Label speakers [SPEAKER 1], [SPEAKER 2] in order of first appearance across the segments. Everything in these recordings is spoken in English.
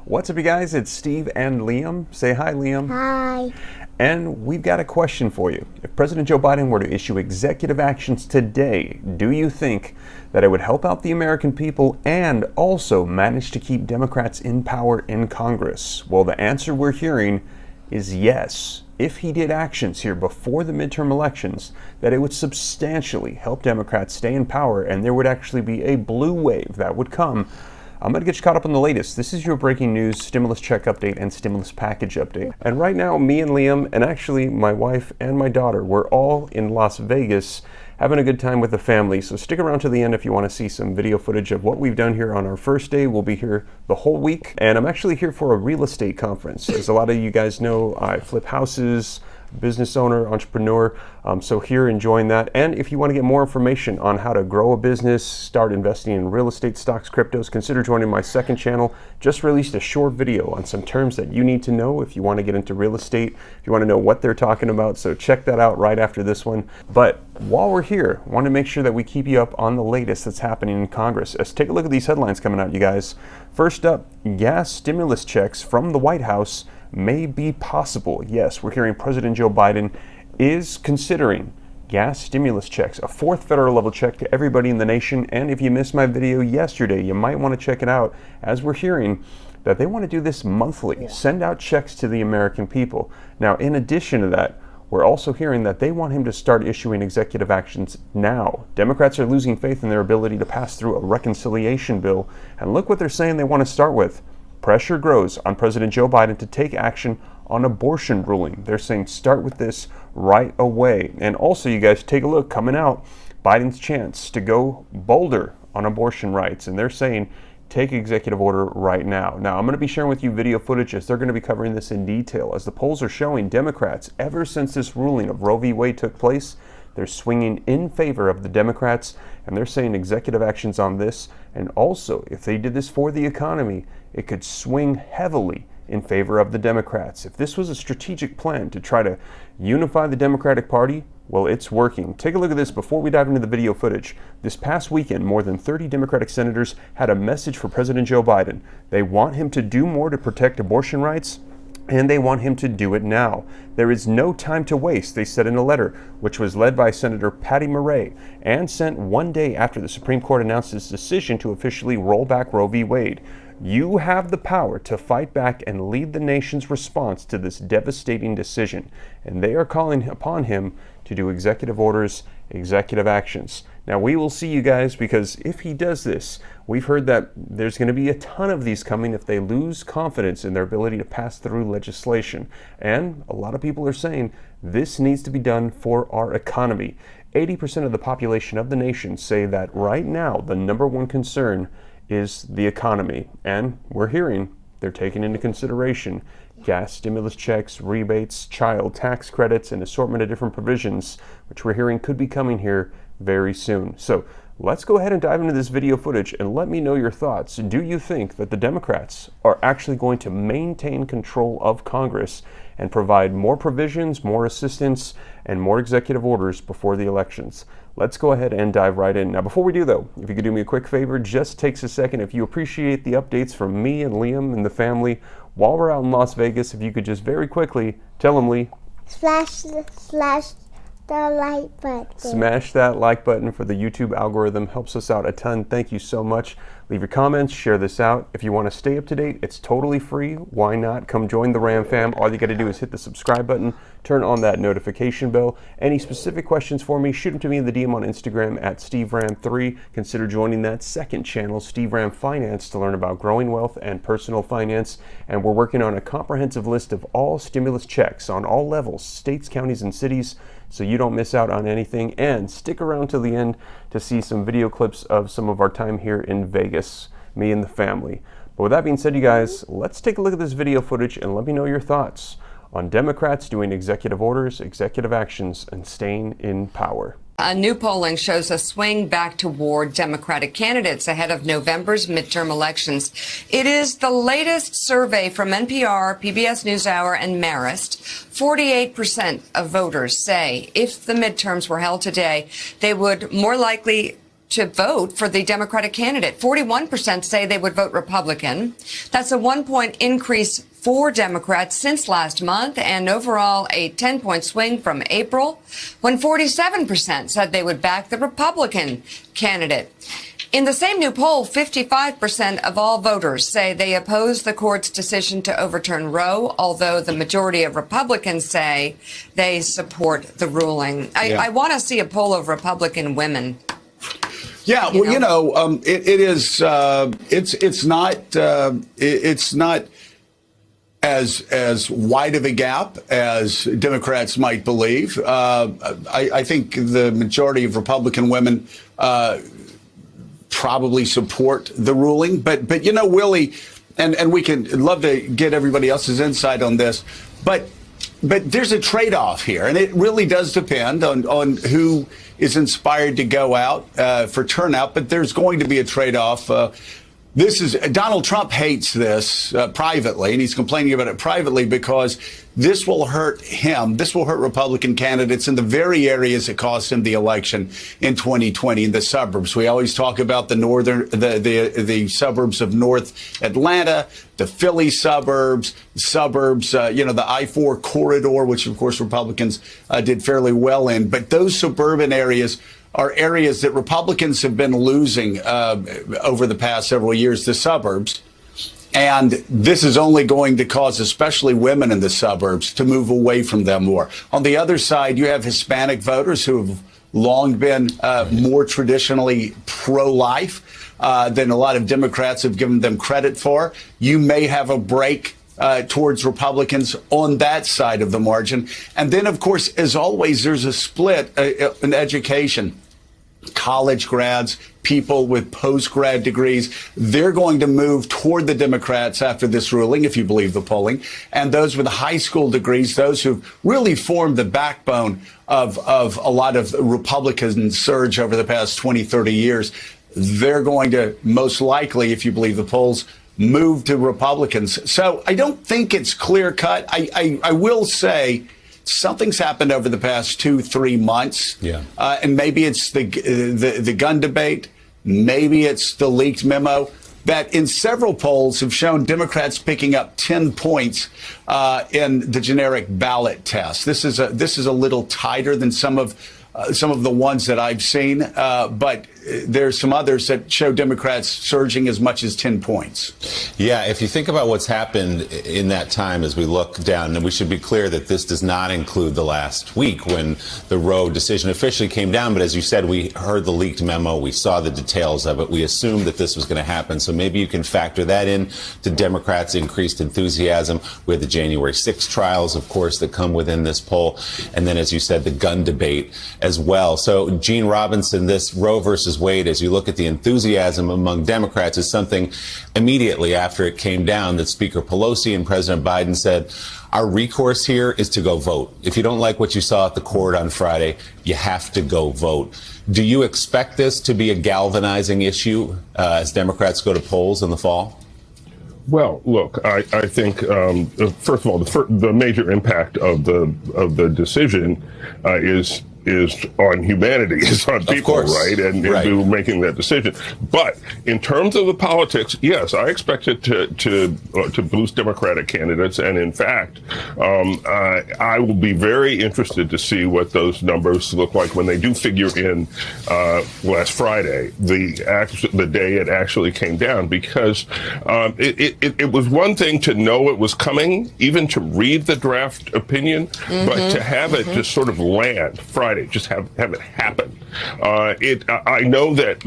[SPEAKER 1] What's up, you guys? It's Steve and Liam. Say hi, Liam.
[SPEAKER 2] Hi.
[SPEAKER 1] And we've got a question for you. If President Joe Biden were to issue executive actions today, do you think that it would help out the American people and also manage to keep Democrats in power in Congress? Well, the answer we're hearing is yes. If he did actions here before the midterm elections, that it would substantially help Democrats stay in power, and there would actually be a blue wave that would come. I'm going to get you caught up on the latest. This is your breaking news stimulus check update and stimulus package update. And right now, me and Liam, and actually my wife and my daughter, we're all in Las Vegas having a good time with the family. So stick around to the end if you want to see some video footage of what we've done here on our first day. We'll be here the whole week. And I'm actually here for a real estate conference. As a lot of you guys know, I flip houses, business owner, entrepreneur, so here enjoying that. And if you want to get more information on how to grow a business, start investing in real estate, stocks, cryptos, consider joining my second channel. Just released a short video on some terms that you need to know if you want to get into real estate, if you want to know what they're talking about. So check that out right after this one. But while we're here, I want to make sure that we keep you up on the latest that's happening in Congress. Let's take a look at these headlines coming out, you guys. First up, gas stimulus checks from the White House may be possible. Yes, we're hearing President Joe Biden is considering gas stimulus checks, a fourth federal level check to everybody in the nation. And if you missed my video yesterday, you might want to check it out, as we're hearing that they want to do this monthly, send out checks to the American people. Now, in addition to that, we're also hearing that they want him to start issuing executive actions now. Democrats are losing faith in their ability to pass through a reconciliation bill. And look what they're saying they want to start with. Pressure grows on President Joe Biden to take action on abortion ruling. They're saying start with this right away. And also, you guys, take a look, coming out, Biden's chance to go bolder on abortion rights. And they're saying take executive order right now. Now, I'm going to be sharing with you video footage as they're going to be covering this in detail. As the polls are showing, Democrats, ever since this ruling of Roe v. Wade took place, they're swinging in favor of the Democrats, and they're saying executive actions on this. And also, if they did this for the economy, it could swing heavily in favor of the Democrats. If this was a strategic plan to try to unify the Democratic Party, well, it's working. Take a look at this before we dive into the video footage. This past weekend, more than 30 Democratic senators had a message for President Joe Biden. They want him to do more to protect abortion rights, and they want him to do it now. There is no time to waste, they said in a letter, which was led by Senator Patty Murray and sent one day after the Supreme Court announced its decision to officially roll back Roe v. Wade. You have the power to fight back and lead the nation's response to this devastating decision. And they are calling upon him to do executive orders, executive actions. Now, we will see, you guys, because if he does this, we've heard that there's going to be a ton of these coming if they lose confidence in their ability to pass through legislation. And a lot of people are saying this needs to be done for our economy. 80% of the population of the nation say that right now the number one concern is the economy. And we're hearing they're taking into consideration gas stimulus checks, rebates, child tax credits, and assortment of different provisions, which we're hearing could be coming here very soon. So let's go ahead and dive into this video footage and let me know your thoughts. Do you think that the Democrats are actually going to maintain control of Congress and provide more provisions, more assistance, and more executive orders before the elections? Let's go ahead and dive right in. Now, before we do, though, if you could do me a quick favor, just takes a second. If you appreciate the updates from me and Liam and the family while we're out in Las Vegas, if you could just very quickly tell them, Lee,
[SPEAKER 2] Slash the like button.
[SPEAKER 1] Smash that like button for the YouTube algorithm. Helps us out a ton. Thank you so much. Leave your comments, share this out. If you want to stay up to date, it's totally free. Why not? Come join the Ram fam. All you got to do is hit the subscribe button, turn on that notification bell. Any specific questions for me, shoot them to me in the DM on Instagram at SteveRam3. Consider joining that second channel, Steve Ram Finance, to learn about growing wealth and personal finance. And we're working on a comprehensive list of all stimulus checks on all levels, states, counties, and cities, so you don't miss out on anything. And stick around till the end to see some video clips of some of our time here in Vegas, me and the family. But with that being said, you guys, let's take a look at this video footage and let me know your thoughts on Democrats doing executive orders, executive actions, and staying in power.
[SPEAKER 3] A new polling shows a swing back toward Democratic candidates ahead of November's midterm elections. It is the latest survey from NPR, PBS NewsHour, and Marist. 48% of voters say if the midterms were held today, they would more likely to vote for the Democratic candidate. 41% say they would vote Republican. That's a 1-point increase for Democrats since last month, and overall a 10-point swing from April, when 47% said they would back the Republican candidate. In the same new poll, 55% of all voters say they oppose the court's decision to overturn Roe, although the majority of Republicans say they support the ruling. I want to see a poll of Republican women.
[SPEAKER 4] Yeah, well, it's not as wide of a gap as Democrats might believe. I think the majority of Republican women probably support the ruling. But Willie, and we can love to get everybody else's insight on this, but there's a trade-off here, and it really does depend on who is inspired to go out for turnout. But there's going to be a trade-off. Donald Trump hates this privately, and he's complaining about it privately because this will hurt him. This will hurt Republican candidates in the very areas that cost him the election in 2020 in the suburbs. We always talk about the suburbs of North Atlanta, the Philly suburbs, the I-4 corridor, which of course Republicans did fairly well in. But those suburban areas are areas that Republicans have been losing over the past several years, the suburbs. And this is only going to cause especially women in the suburbs to move away from them more. On the other side, you have Hispanic voters who have long been more traditionally pro-life than a lot of Democrats have given them credit for. You may have a break towards Republicans on that side of the margin. And then, of course, as always, there's a split in education. College grads, people with post-grad degrees, they're going to move toward the Democrats after this ruling, if you believe the polling. And those with high school degrees, those who've really formed the backbone of a lot of Republican surge over the past 20, 30 years, they're going to most likely, if you believe the polls, move to Republicans. So I don't think it's clear cut. I will say something's happened over the past 2-3 months. Yeah. And maybe it's the gun debate. Maybe it's the leaked memo that in several polls have shown Democrats picking up 10 points in the generic ballot test. This is a little tighter than some of the ones that I've seen, but there's some others that show Democrats surging as much as 10 points.
[SPEAKER 5] Yeah, if you think about what's happened in that time as we look down, and we should be clear that this does not include the last week when the Roe decision officially came down. But as you said, we heard the leaked memo. We saw the details of it. We assumed that this was going to happen. So maybe you can factor that in to Democrats' increased enthusiasm. We had the January 6th trials, of course, that come within this poll. And then, as you said, the gun debate as well. So, Gene Robinson, this Roe versus Wade, as you look at the enthusiasm among Democrats, is something immediately after it came down that Speaker Pelosi and President Biden said, our recourse here is to go vote. If you don't like what you saw at the court on Friday, you have to go vote. Do you expect this to be a galvanizing issue as Democrats go to polls in the fall?
[SPEAKER 6] Well, look, I think first of all, the major impact of the decision is on humanity, is on people, right? And making that decision. But in terms of the politics, yes, I expect it to boost Democratic candidates. And in fact, I will be very interested to see what those numbers look like when they do figure in last Friday, the day it actually came down, because it was one thing to know it was coming, even to read the draft opinion, but to have it just sort of land Friday. Just have it happen. I know that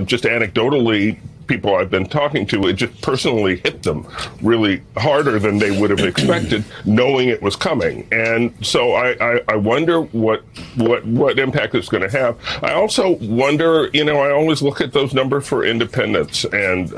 [SPEAKER 6] just anecdotally, people I've been talking to, it just personally hit them really harder than they would have expected, knowing it was coming. And so I wonder what impact it's going to have. I also wonder, I always look at those numbers for independents, and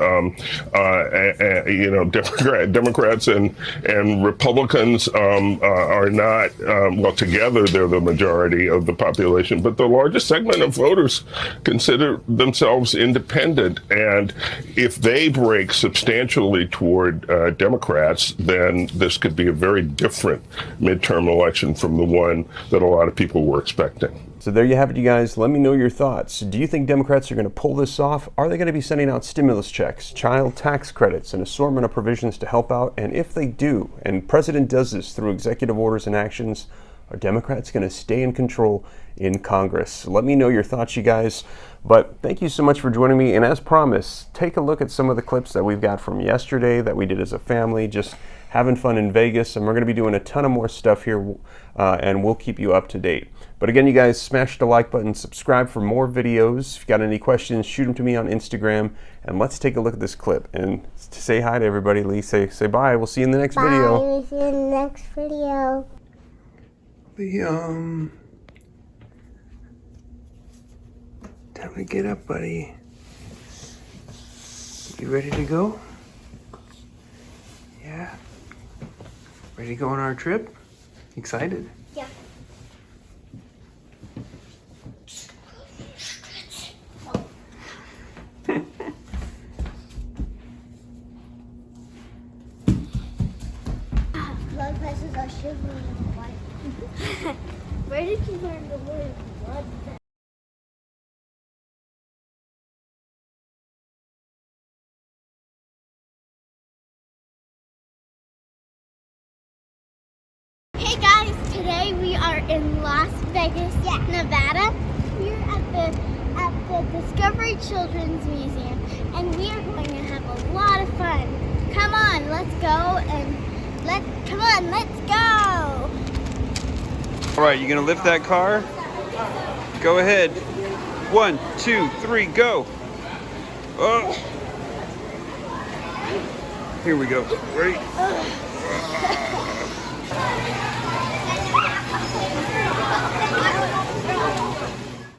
[SPEAKER 6] Democrats and Republicans are not together they're the majority of the population, but the largest segment of voters consider themselves independent. And if they break substantially toward Democrats, then this could be a very different midterm election from the one that a lot of people were expecting.
[SPEAKER 1] So there you have it, you guys. Let me know your thoughts. Do you think Democrats are going to pull this off? Are they going to be sending out stimulus checks, child tax credits, an assortment of provisions to help out? And if they do, and the president does this through executive orders and actions, are Democrats going to stay in control in Congress? Let me know your thoughts, you guys. But thank you so much for joining me. And as promised, take a look at some of the clips that we've got from yesterday that we did as a family, just having fun in Vegas. And we're going to be doing a ton of more stuff here, and we'll keep you up to date. But again, you guys, smash the like button, subscribe for more videos. If you got any questions, shoot them to me on Instagram. And let's take a look at this clip. And to say hi to everybody, Lee, say bye. We'll see you in the next video.
[SPEAKER 2] Bye. We'll see you in the next video.
[SPEAKER 1] Time to get up, buddy. You ready to go? Yeah. Ready to go on our trip? Excited?
[SPEAKER 2] Yeah. Blood vessels are shivering in white. Where did you learn the word blood vessels? Hey guys, today we are in Las Vegas, Nevada. We're at the Discovery Children's Museum, and we are going to have a lot of fun. Come on, let's go let's go.
[SPEAKER 1] All right, you gonna lift that car? Go ahead. 1, 2, 3, go. Oh. Here we go. Ready?